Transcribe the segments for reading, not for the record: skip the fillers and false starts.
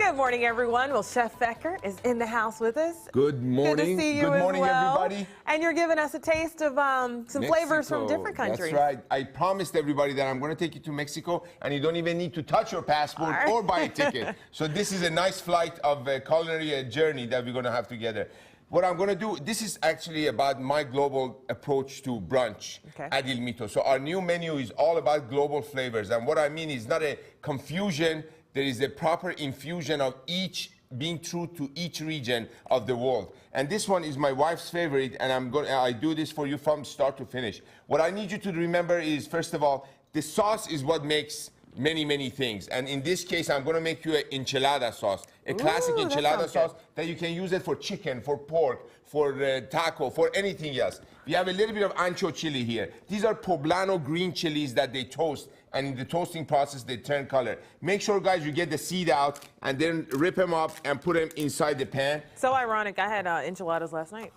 Good morning, everyone. Well, Chef Becker is in the house with us. Good morning. Good to see you Good morning, as well. everybody. And you're giving us a taste of some flavors from different countries. That's right. I promised everybody that I'm going to take you to Mexico, and you don't even need to touch your passport or buy a ticket. So this is a nice flight of a culinary journey that we're going to have together. What I'm going to do, this is actually about my global approach to brunch at Il Mito. So our new menu is all about global flavors. And what I mean is not a confusion. There is a proper infusion of each being true to each region of the world. And this one is my wife's favorite, and I do this for you from start to finish. What I need you to remember is, first of all, the sauce is what makes many things. And in this case, I'm going to make you an enchilada sauce, a classic enchilada sauce that you can use it for chicken, for pork, for taco, for anything else. We have a little bit of ancho chili here. These are poblano green chilies that they toast, and in the toasting process, they turn color. Make sure, guys, you get the seed out and then rip them up and put them inside the pan. So ironic. I had enchiladas last night.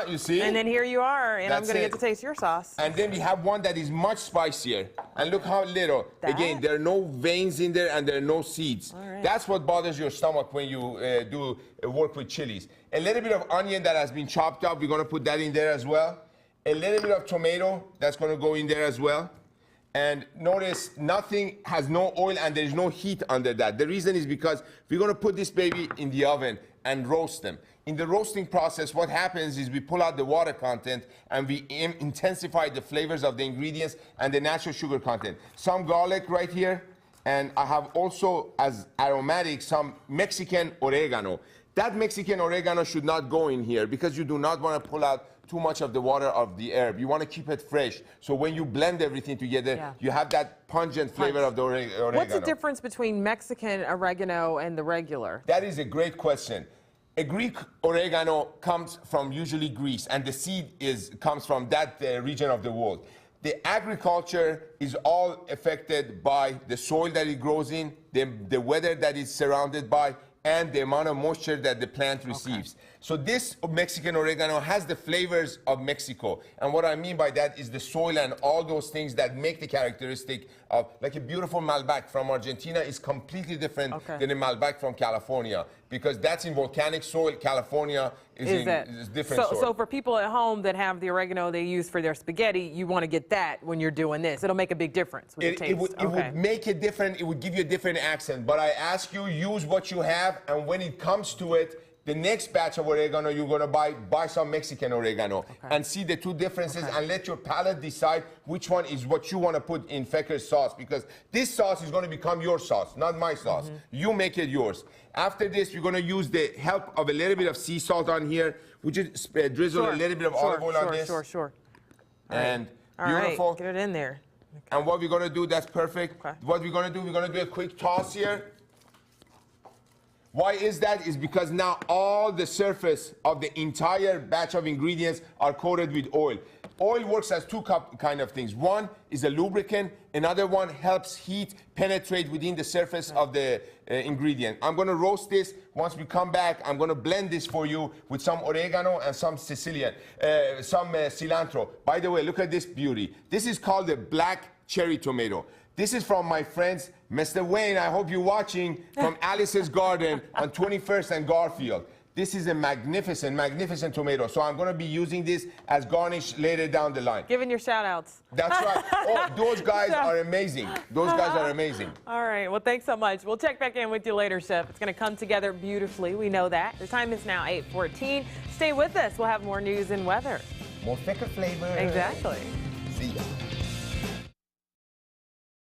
You see? And then here you are, and I'm going to get to taste your sauce. And then we have one that is much spicier. And look how little. Again, there are no veins in there and there are no seeds. Right. That's what bothers your stomach when you do work with chilies. A little bit of onion that has been chopped up, we're going to put that in there as well. A little bit of tomato, that's going to go in there as well. And notice nothing has no oil and there's no heat under that. The reason is because we're going to put this baby in the oven and roast them. In the roasting process, what happens is we pull out the water content and we intensify the flavors of the ingredients and the natural sugar content. Some garlic right here, and I have also as aromatic some Mexican oregano. That Mexican oregano should not go in here because you do not want to pull out too much of the water of the herb. You want to keep it fresh. So when you blend everything together, you have that pungent flavor of the oregano. What's the difference between Mexican oregano and the regular? That is a great question. A Greek oregano comes from usually Greece, and the seed comes from that region of the world. The agriculture is all affected by the soil that it grows in, the weather that it's surrounded by, and the amount of moisture that the plant receives. So this Mexican oregano has the flavors of Mexico. And what I mean by that is the soil and all those things that make the characteristic of, like a beautiful Malbec from Argentina is completely different than a Malbec from California, because that's in volcanic soil. California is different soil. So for people at home that have the oregano they use for their spaghetti, you want to get that when you're doing this. It'll make a big difference with the taste. It would make it different. It would give you a different accent. But I ask you, use what you have, and when it comes to it, the next batch of oregano you're going to buy some Mexican oregano and see the two differences and let your palate decide which one is what you want to put in Fecker's sauce, because this sauce is going to become your sauce, not my sauce. You make it yours. After this, we're going to use the help of a little bit of sea salt on here. We just drizzle a little bit of olive oil on this. And beautiful. Right, get it in there. And what we're going to do, that's perfect. What we're going to do, we're going to do a quick toss here. Why is that? Is because now all the surface of the entire batch of ingredients are coated with oil. Oil works as two kind of things. One is a lubricant. Another one helps heat penetrate within the surface of the ingredient. I'm going to roast this. Once we come back, I'm going to blend this for you with some oregano and some cilantro. By the way, look at this beauty. This is called the black cherry tomato. This is from my friends, Mr. Wayne, I hope you're watching, from Alice's Garden on 21st and Garfield. This is a magnificent tomato. So I'm going to be using this as garnish later down the line. Giving your shout outs. That's right. Oh, those guys are amazing. Those guys are amazing. All right. Well, thanks so much. We'll check back in with you later, Chef. It's going to come together beautifully. We know that. The time is now 8:14. Stay with us. We'll have more news and weather. More Fecker flavor. Exactly. See ya.